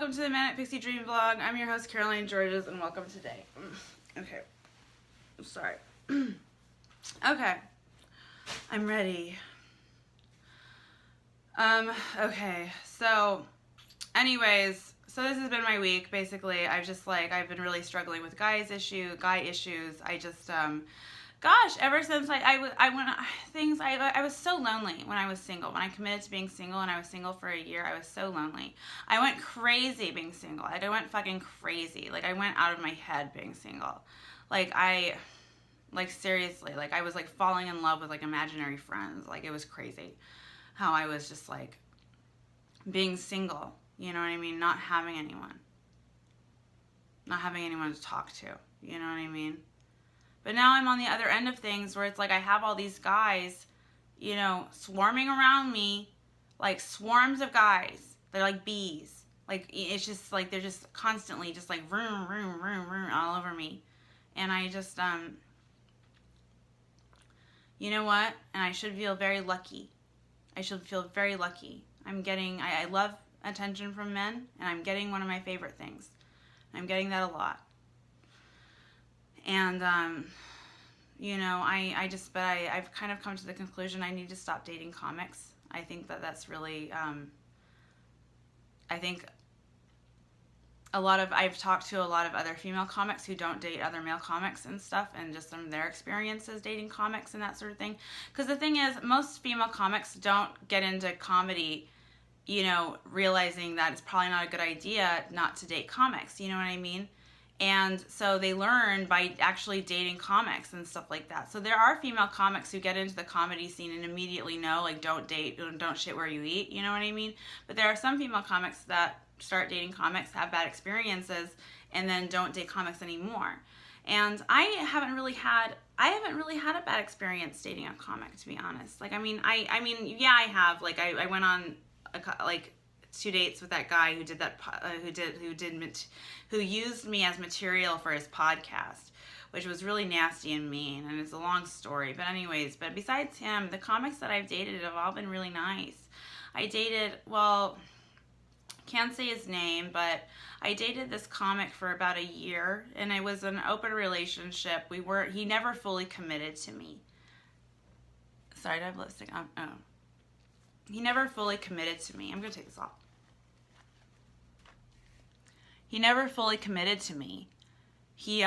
welcome to the Manic Pixie Dream Vlog. I'm your host, Caroline Georges, and welcome today. Okay. Sorry. Okay. I'm ready. Okay. So, anyways, so this has been my week, basically. I've been really struggling with guy issues. I just, gosh, ever since I was so lonely when I was single. When I committed to being single and I was single for a year, I was so lonely. I went crazy being single. I went fucking crazy. Like, I went out of my head being single. Seriously, I was, falling in love with, imaginary friends. It was crazy how I was just, being single. You know what I mean? Not having anyone. Not having anyone to talk to. You know what I mean? But now I'm on the other end of things where it's I have all these guys, swarming around me, swarms of guys. They're like bees. It's just they're just constantly just vroom, vroom, vroom, vroom all over me. And I just, you know what? And I should feel very lucky. I should feel very lucky. I love attention from men, and I'm getting one of my favorite things. I'm getting that a lot. And, I've kind of come to the conclusion I need to stop dating comics. I think that's really, I've talked to a lot of other female comics who don't date other male comics and stuff, and just from their experiences dating comics and that sort of thing. Because the thing is, most female comics don't get into comedy, realizing that it's probably not a good idea not to date comics, you know what I mean? And so they learn by actually dating comics and stuff like that. So there are female comics who get into the comedy scene and immediately know, don't date, don't shit where you eat, you know what I mean? But there are some female comics that start dating comics, have bad experiences, and then don't date comics anymore. And I haven't really had a bad experience dating a comic, to be honest. I have. I went on 2 dates with that guy who did that, who used me as material for his podcast, which was really nasty and mean, and it's a long story. But anyways, besides him, the comics that I've dated have all been really nice. I dated, can't say his name, but I dated this comic for about a year, and it was an open relationship. He never fully committed to me. Sorry, did I have lipstick on? Oh. He never fully committed to me. I'm going to take this off. He never fully committed to me. He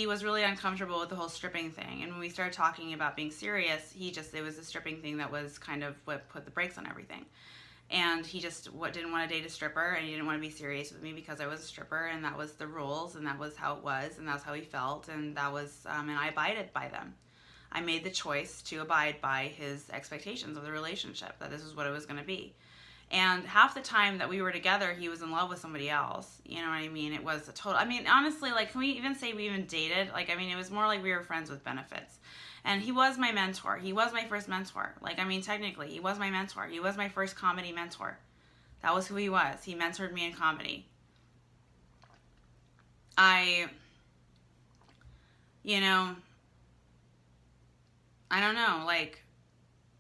was really uncomfortable with the whole stripping thing. And when we started talking about being serious, it was the stripping thing that was kind of what put the brakes on everything. And he just didn't want to date a stripper, and he didn't want to be serious with me because I was a stripper, and that was the rules, and that was how it was, and that's how he felt, and that was, and I abided by them. I made the choice to abide by his expectations of the relationship, that this is what it was going to be. And half the time that we were together, he was in love with somebody else. You know what I mean? It was a total, honestly, can we even say we even dated? It was more like we were friends with benefits. And he was my mentor. He was my first mentor. Technically, he was my mentor. He was my first comedy mentor. That was who he was. He mentored me in comedy. I don't know,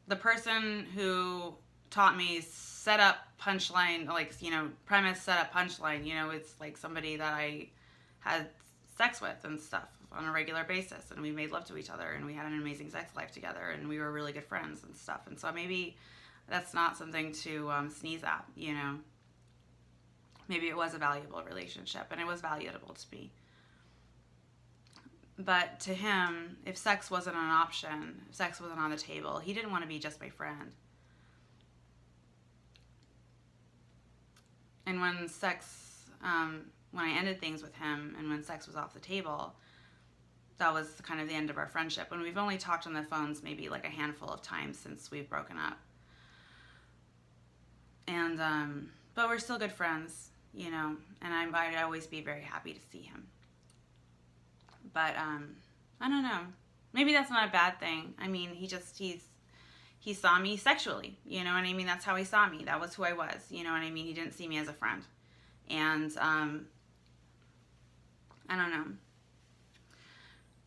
the person who taught me set up punchline, premise, set up punchline, it's somebody that I had sex with and stuff on a regular basis, and we made love to each other, and we had an amazing sex life together, and we were really good friends and stuff. And so maybe that's not something to sneeze at, Maybe it was a valuable relationship, and it was valuable to me. But to him, if sex wasn't an option, if sex wasn't on the table, he didn't want to be just my friend. And when I ended things with him, and when sex was off the table, that was kind of the end of our friendship. And we've only talked on the phones maybe a handful of times since we've broken up. And, but we're still good friends, and I'd always be very happy to see him. But, I don't know. Maybe that's not a bad thing. He saw me sexually, you know what I mean? That's how he saw me. That was who I was, you know what I mean? He didn't see me as a friend. And, I don't know.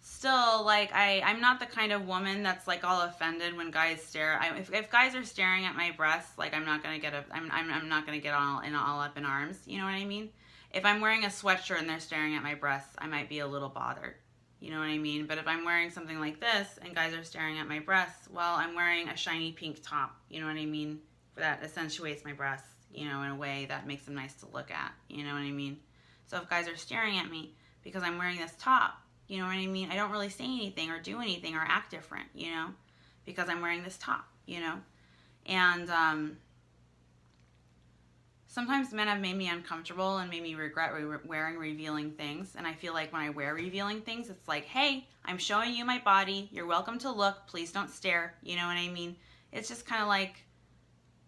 still, like, I'm not the kind of woman that's like all offended when guys stare. If guys are staring at my breasts, like, I'm not gonna get I'm not gonna get all up in arms. You know what I mean? If I'm wearing a sweatshirt and they're staring at my breasts, I might be a little bothered. You know what I mean? But if I'm wearing something like this and guys are staring at my breasts, well, I'm wearing a shiny pink top. You know what I mean? That accentuates my breasts, you know, in a way that makes them nice to look at. You know what I mean? So if guys are staring at me because I'm wearing this top, you know what I mean? I don't really say anything or do anything or act different, you know, because I'm wearing this top, you know. And sometimes men have made me uncomfortable and made me regret wearing revealing things. And I feel like when I wear revealing things, it's like, hey, I'm showing you my body. You're welcome to look. Please don't stare. You know what I mean? It's just kind of like,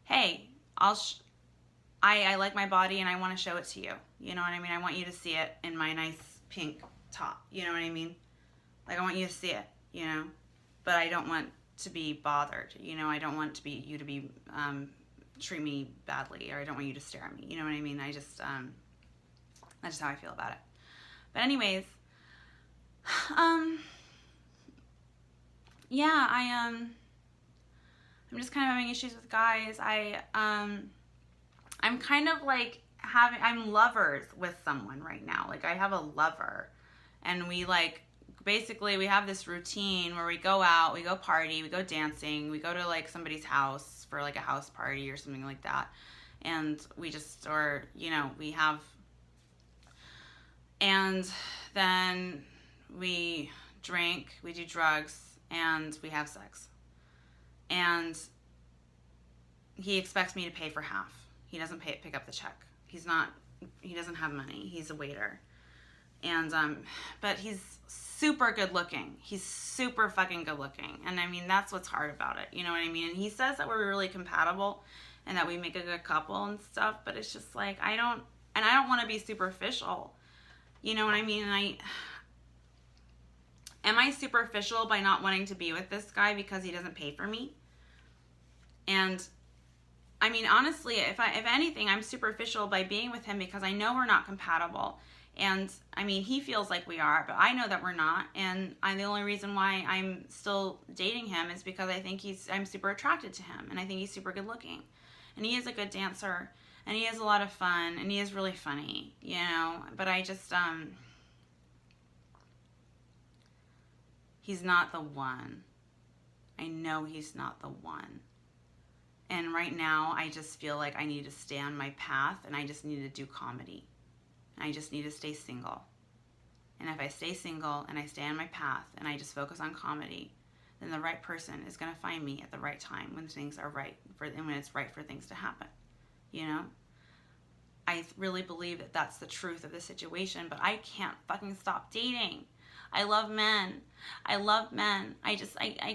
hey, I like my body and I want to show it to you. You know what I mean? I want you to see it in my nice pink top. You know what I mean? Like, I want you to see it, you know? But I don't want to be bothered. You know, I don't want you to be treat me badly, or I don't want you to stare at me. You know what I mean? That's just how I feel about it. But anyways, yeah, I'm just kind of having issues with guys. I'm kind of like I'm lovers with someone right now. Like, I have a lover, and we basically we have this routine where we go out, we go party, we go dancing, we go to like somebody's house for like a house party or something like that. And we just, or, you know, and then we drink, we do drugs, and we have sex. And he expects me to pay for half. He doesn't pick up the check. He doesn't have money. He's a waiter. And, but he's super good looking. He's super fucking good looking. And I mean, that's what's hard about it. You know what I mean? And he says that we're really compatible and that we make a good couple and stuff, but it's just like, I don't want to be superficial. You know what I mean? And am I superficial by not wanting to be with this guy because he doesn't pay for me? And I mean, honestly, if anything, I'm superficial by being with him because I know we're not compatible. And I mean, he feels like we are, but I know that we're not. And the only reason why I'm still dating him is because I think I'm super attracted to him, and I think he's super good looking, and he is a good dancer, and he has a lot of fun, and he is really funny, you know. But I just he's not the one. I know he's not the one. And right now, I just feel like I need to stay on my path, and I just need to do comedy. I just need to stay single. And if I stay single and I stay on my path and I just focus on comedy, then the right person is going to find me at the right time when things are right, and when it's right for things to happen. You know? I really believe that that's the truth of the situation, but I can't fucking stop dating. I love men. I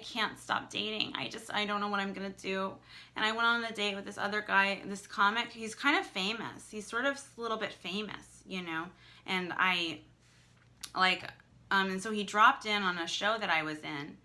can't stop dating. I don't know what I'm going to do. And I went on a date with this other guy, this comic. He's kind of famous. He's sort of a little bit famous, you know. And and so he dropped in on a show that I was in.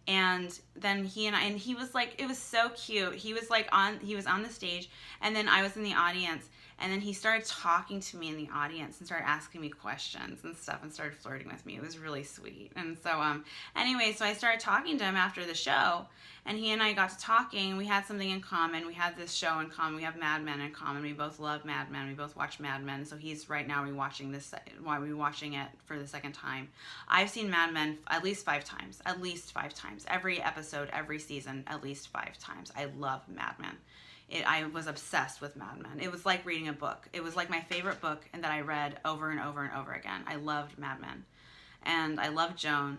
And then he was like, it was so cute. He was on the stage, and then I was in the audience. And then he started talking to me in the audience and started asking me questions and stuff and started flirting with me. It was really sweet. And so, anyway, so I started talking to him after the show, and he and I got to talking. We had something in common. We had this show in common. We have Mad Men in common. We both love Mad Men. We both watch Mad Men. So he's right now rewatching it for the second time. I've seen Mad Men at least 5 times. At least 5 times. Every episode, every season, at least 5 times. I love Mad Men. I was obsessed with Mad Men. It was like reading a book. It was like my favorite book, and that I read over and over and over again. I loved Mad Men. And I loved Joan.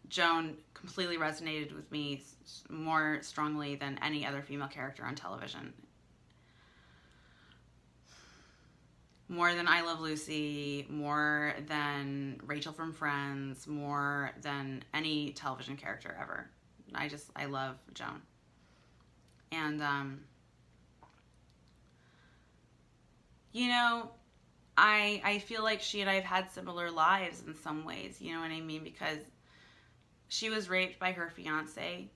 Joan completely resonated with me more strongly than any other female character on television. More than I Love Lucy, more than Rachel from Friends, more than any television character ever. I love Joan. And, you know, I feel like she and I have had similar lives in some ways, you know what I mean? Because she was raped by her fiance,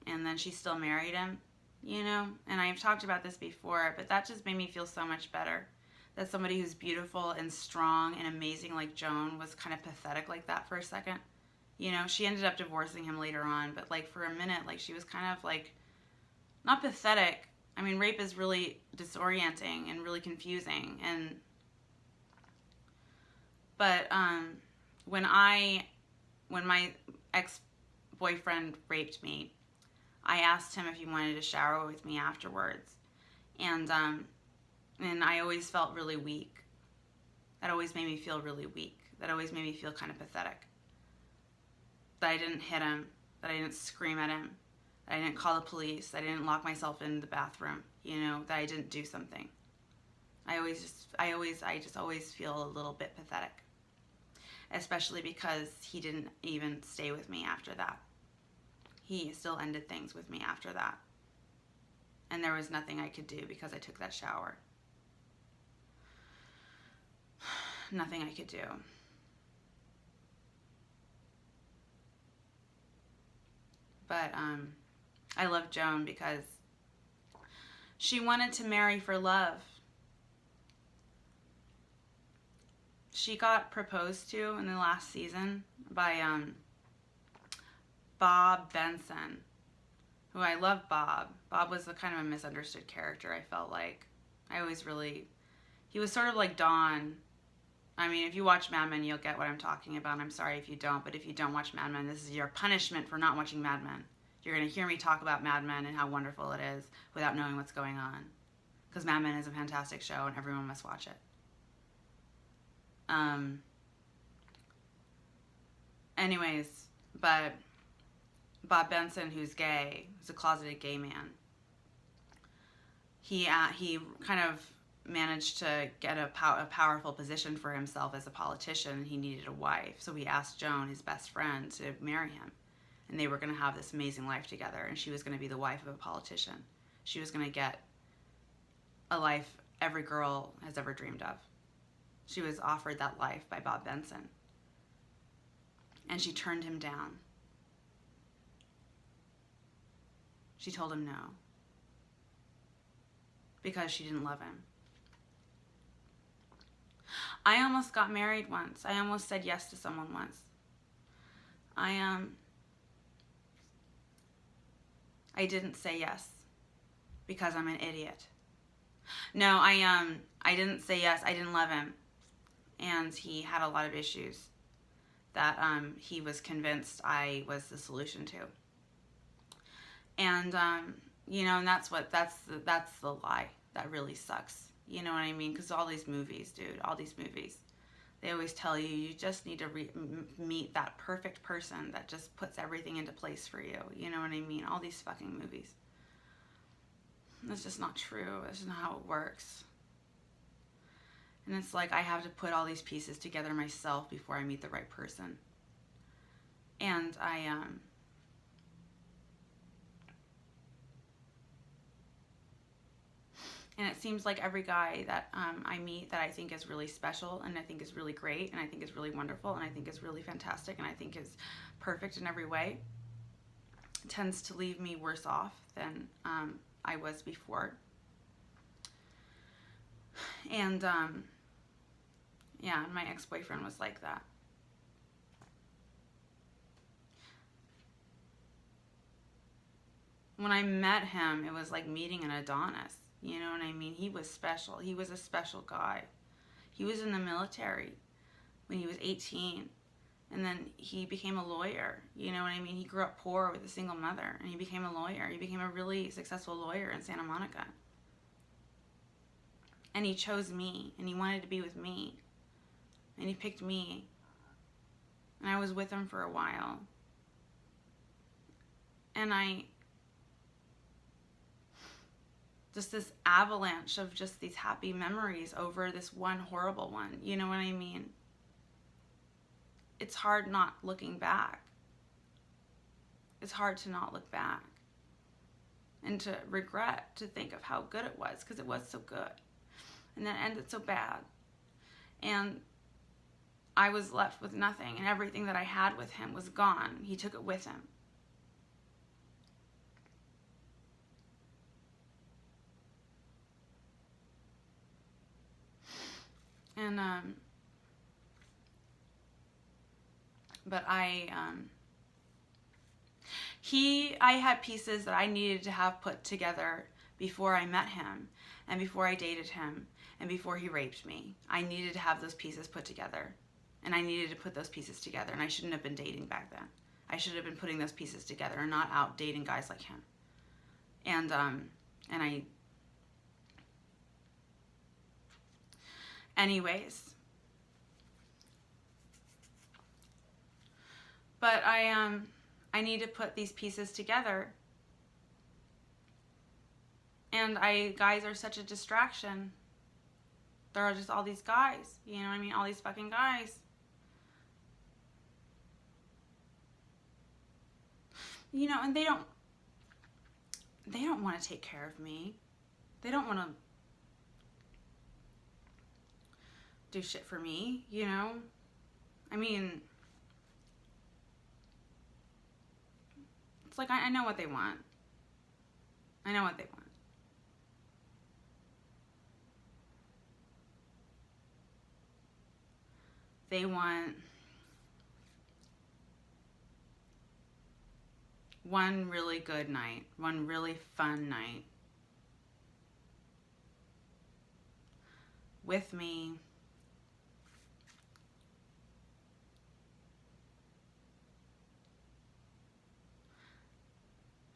and then she still married him, you know? And I've talked about this before, but that just made me feel so much better. that somebody who's beautiful and strong and amazing like Joan was kind of pathetic like that for a second. You know, she ended up divorcing him later on, but like for a minute, like she was kind of like, not pathetic. I mean, rape is really disorienting and really confusing. But when my ex-boyfriend raped me, I asked him if he wanted to shower with me afterwards. And I always felt really weak. That always made me feel really weak. That always made me feel kind of pathetic. That I didn't hit him, that I didn't scream at him, that I didn't call the police, that I didn't lock myself in the bathroom, you know, that I didn't do something. I just always feel a little bit pathetic. Especially because he didn't even stay with me after that. He still ended things with me after that. And there was nothing I could do because I took that shower. Nothing I could do. But I love Joan because she wanted to marry for love. She got proposed to in the last season by Bob Benson, who I love Bob. Bob was a kind of a misunderstood character, I felt like. He was sort of like Dawn. I mean, if you watch Mad Men, you'll get what I'm talking about. I'm sorry if you don't, but if you don't watch Mad Men, this is your punishment for not watching Mad Men. You're going to hear me talk about Mad Men and how wonderful it is without knowing what's going on. Because Mad Men is a fantastic show and everyone must watch it. Anyways, but Bob Benson, who's gay, who's a closeted gay man, he kind of managed to get a powerful position for himself as a politician. He needed a wife, so he asked Joan, his best friend, to marry him, and they were going to have this amazing life together, and she was going to be the wife of a politician. She was going to get a life every girl has ever dreamed of. She was offered that life by Bob Benson, and she turned him down. She told him no because she didn't love him. I almost got married once. I almost said yes to someone once. I didn't say yes because I'm an idiot. No, I didn't say yes. I didn't love him. And he had a lot of issues that he was convinced I was the solution to. And you know, and that's the lie that really sucks. You know what I mean? Because all these movies, dude, they always tell you you just need to meet that perfect person that just puts everything into place for you. You know what I mean? All these fucking movies. That's just not true. That's just not how it works. And it's like I have to put all these pieces together myself before I meet the right person. And and it seems like every guy that I meet that I think is really special and I think is really great and I think is really wonderful and I think is really fantastic and I think is perfect in every way tends to leave me worse off than I was before. And yeah, my ex-boyfriend was like that. When I met him, it was like meeting an Adonis. You know what I mean? He was special. He was a special guy. He was in the military when he was 18. And then he became a lawyer. You know what I mean? He grew up poor with a single mother. And he became a lawyer. He became a really successful lawyer in Santa Monica. And he chose me. And he wanted to be with me. And he picked me. And I was with him for a while. And just this avalanche of just these happy memories over this one horrible one. You know what I mean? It's hard not looking back. It's hard to not look back. And to regret, to think of how good it was, because it was so good. And then it ended so bad. And I was left with nothing, and everything that I had with him was gone. He took it with him. And, but I had pieces that I needed to have put together before I met him and before I dated him and before he raped me. I needed to have those pieces put together, and I needed to put those pieces together, and I shouldn't have been dating back then. I should have been putting those pieces together and not out dating guys like him. And anyways, but I need to put these pieces together. And guys are such a distraction. There are just all these guys, you know what I mean? All these fucking guys. You know, and they don't want to take care of me. They don't want to do shit for me, you know? I mean, it's like I know what they want. I know what they want. They want one really good night, one really fun night with me,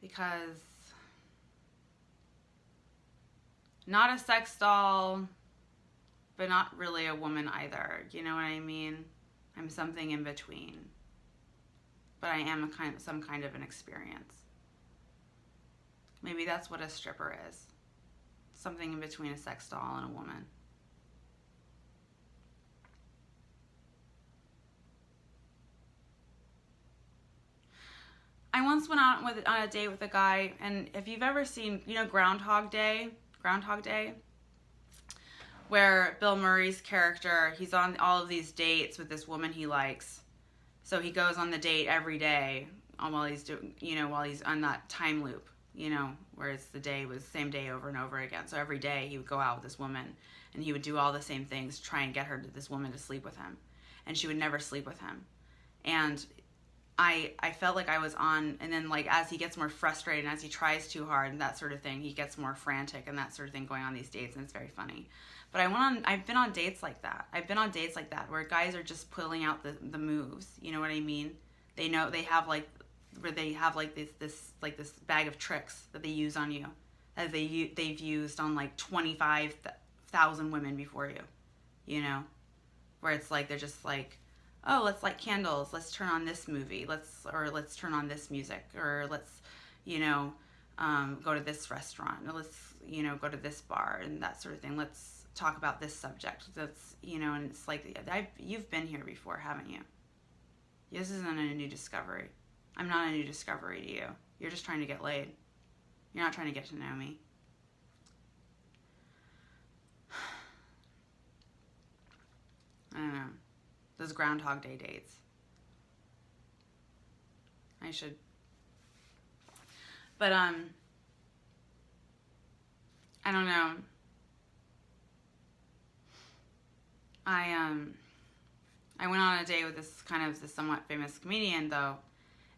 because not a sex doll, but not really a woman either. You know what I mean? I'm something in between. But I am some kind of an experience. Maybe that's what a stripper is. Something in between a sex doll and a woman. I once went out on a date with a guy, and if you've ever seen, you know, Groundhog Day, where Bill Murray's character, he's on all of these dates with this woman he likes. So he goes on the date every day while he's doing, you know, while he's on that time loop, you know, whereas the day was the same day over and over again. So every day he would go out with this woman, and he would do all the same things, try and get this woman to sleep with him, and she would never sleep with him. And I felt like I was on, and then like as he gets more frustrated and as he tries too hard and that sort of thing, he gets more frantic and that sort of thing going on these dates, and it's very funny. But I've been on dates like that. I've been on dates like that where guys are just pulling out the moves. You know what I mean? They know they have like this bag of tricks that they use on you, that they've used on like 25,000 women before you. You know, where it's like they're just like, oh, let's light candles. Let's turn on this movie. Let's turn on this music, or let's, you know, go to this restaurant, or let's, you know, go to this bar and that sort of thing. Let's talk about this subject. That's, you know, and it's like, you've been here before, haven't you? This isn't a new discovery. I'm not a new discovery to you. You're just trying to get laid. You're not trying to get to know me. I don't know. Those Groundhog Day dates. I should. But, I don't know. I went on a date with this somewhat famous comedian, though,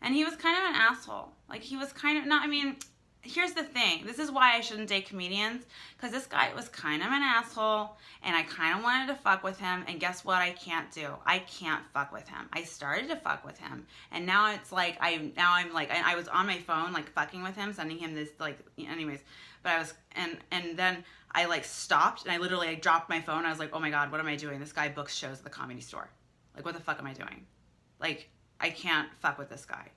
and he was kind of an asshole. Like, he was kind of, not, I mean, here's the thing. This is why I shouldn't date comedians, because this guy was kind of an asshole, and I kind of wanted to fuck with him, and guess what I can't do? I can't fuck with him. I started to fuck with him, and now it's like, I was on my phone, like, fucking with him, sending him this, like, anyways, but I was, and then I, like, stopped, and I literally, like, dropped my phone. I was like, oh my God, what am I doing? This guy books shows at the Comedy Store. Like, what the fuck am I doing? Like, I can't fuck with this guy.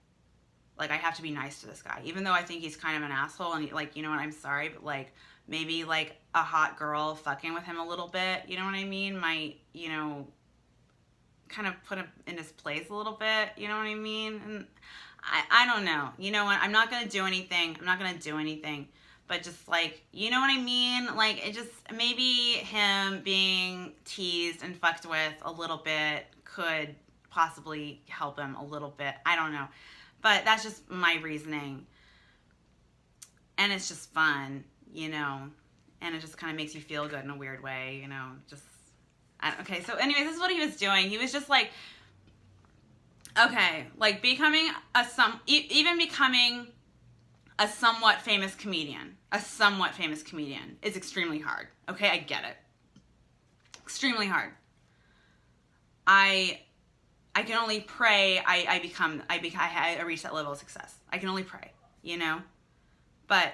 Like, I have to be nice to this guy. Even though I think he's kind of an asshole, and, like, you know what, I'm sorry, but, like, maybe, like, a hot girl fucking with him a little bit, you know what I mean, might, you know, kind of put him in his place a little bit, you know what I mean? And I don't know. You know what, I'm not going to do anything. But just, like, you know what I mean? Like, it just, maybe him being teased and fucked with a little bit could possibly help him a little bit. I don't know. But that's just my reasoning. And it's just fun, you know? And it just kind of makes you feel good in a weird way, you know? Just, Okay, so anyway, this is what he was doing. He was just like, okay, like becoming even becoming a somewhat famous comedian. A somewhat famous comedian is extremely hard. Okay, I get it. Extremely hard. I can only pray I reach that level of success. I can only pray, you know? But,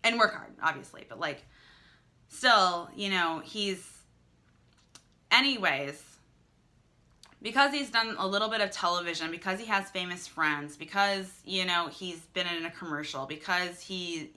and work hard, obviously, but like, still, you know, anyways, because he's done a little bit of television, because he has famous friends, because, you know, he's been in a commercial, because he's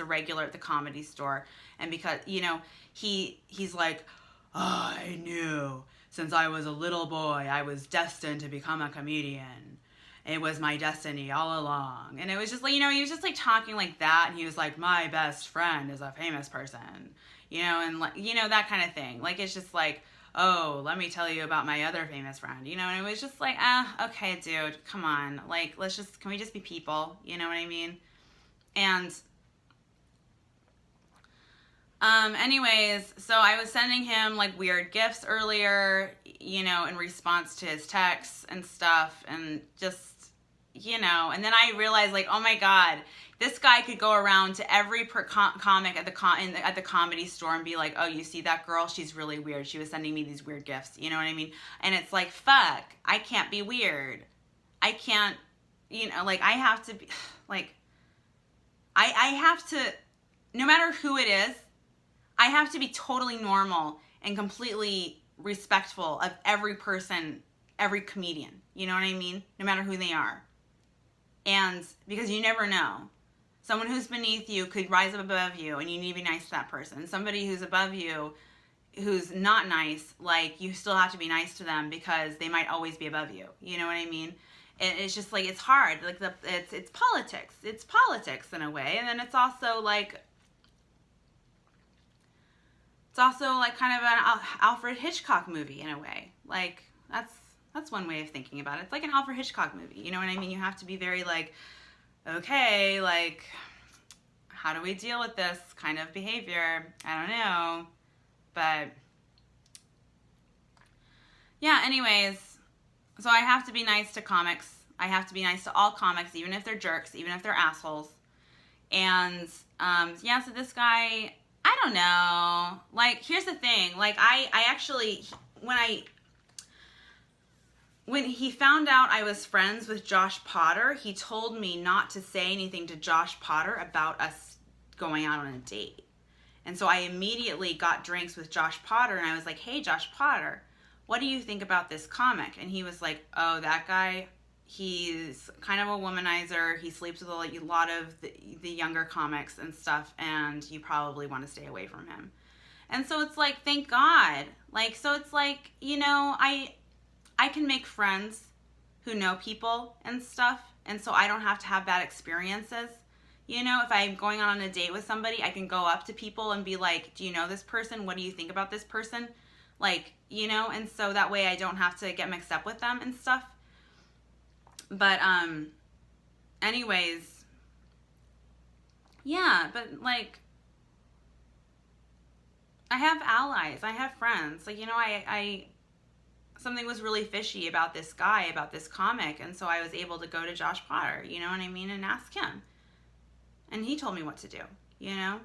a regular at the Comedy Store, and because, you know, he's like, I knew since I was a little boy I was destined to become a comedian. It was my destiny all along. And it was just like, you know, he was just like talking like that, and he was like, my best friend is a famous person, you know, and like, you know, that kind of thing. Like, it's just like, oh, let me tell you about my other famous friend, you know, and it was just like, okay, dude, come on, like, can we just be people, you know what I mean? And, anyways, so I was sending him, like, weird gifts earlier, you know, in response to his texts and stuff, and just, you know, and then I realized, like, oh my God, this guy could go around to every comic at the Comedy Store and be like, oh, you see that girl? She's really weird. She was sending me these weird gifts. You know what I mean? And it's like, fuck, I can't be weird. I can't, you know, like, I have to be, like, I have to, no matter who it is, I have to be totally normal and completely respectful of every person, every comedian. You know what I mean? No matter who they are. And because you never know. Someone who's beneath you could rise up above you, and you need to be nice to that person. Somebody who's above you, who's not nice, like, you still have to be nice to them because they might always be above you. You know what I mean? It's just like, it's hard. Like, it's politics. It's politics in a way, and then it's also like kind of an Alfred Hitchcock movie in a way. Like, that's one way of thinking about it. It's like an Alfred Hitchcock movie. You know what I mean? You have to be very like, okay, like, how do we deal with this kind of behavior? I don't know. But, yeah, anyways, so I have to be nice to comics. I have to be nice to all comics, even if they're jerks, even if they're assholes. And, yeah, so this guy, I don't know. Like, here's the thing. Like, I actually, when he found out I was friends with Josh Potter, he told me not to say anything to Josh Potter about us going out on a date. And so I immediately got drinks with Josh Potter, and I was like, hey, Josh Potter, what do you think about this comic? And he was like, oh, that guy, he's kind of a womanizer. He sleeps with a lot of the younger comics and stuff, and you probably want to stay away from him. And so it's like, thank God. Like, so it's like, you know, I can make friends who know people and stuff, and so I don't have to have bad experiences. You know, if I'm going on a date with somebody, I can go up to people and be like, do you know this person? What do you think about this person? Like, you know, and so that way I don't have to get mixed up with them and stuff. But, anyways, yeah, but, like, I have allies. I have friends. Like, you know, something was really fishy about this guy, about this comic, and so I was able to go to Josh Potter, you know what I mean, and ask him. And he told me what to do, you know?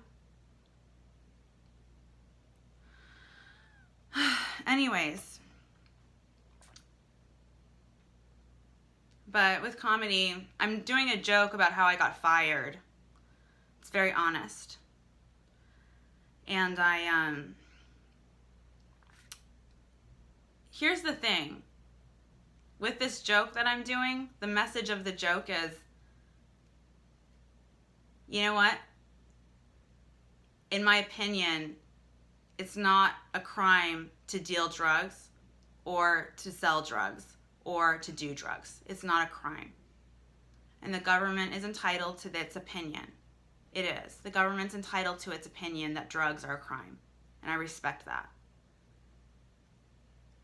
Anyways. But with comedy, I'm doing a joke about how I got fired. It's very honest. And here's the thing. With this joke that I'm doing, the message of the joke is, you know what? In my opinion, it's not a crime to deal drugs or to sell drugs or to do drugs. It's not a crime. And the government is entitled to its opinion. It is. The government's entitled to its opinion that drugs are a crime. And I respect that.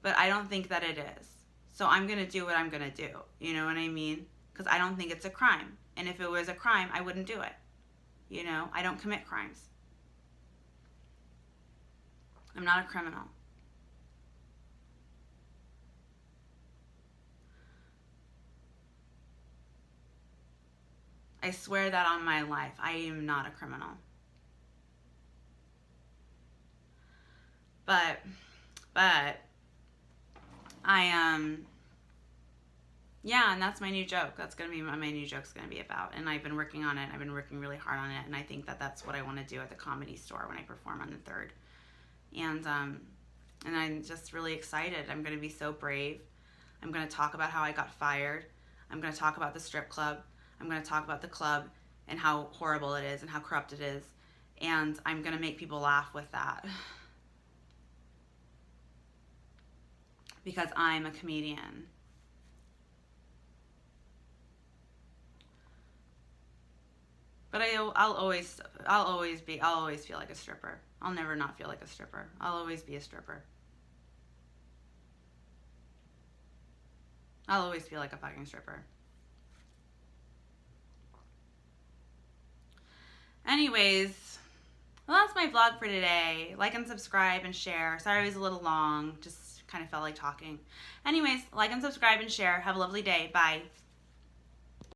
But I don't think that it is. So I'm going to do what I'm going to do. You know what I mean? Because I don't think it's a crime. And if it was a crime, I wouldn't do it. You know, I don't commit crimes. I'm not a criminal. I swear that on my life. I am not a criminal. But I yeah, and that's my new joke. That's going to be what my new joke's going to be about. And I've been working on it. I've been working really hard on it. And I think that that's what I want to do at the Comedy Store when I perform on the 3rd. And I'm just really excited. I'm going to be so brave. I'm going to talk about how I got fired. I'm going to talk about the strip club. I'm going to talk about the club and how horrible it is and how corrupt it is. And I'm going to make people laugh with that. Because I'm a comedian. But I'll always feel like a stripper. I'll never not feel like a stripper. I'll always be a stripper. I'll always feel like a fucking stripper. Anyways, well, that's my vlog for today. Like and subscribe and share. Sorry it was a little long. Just kind of felt like talking. Anyways, like and subscribe and share. Have a lovely day. Bye.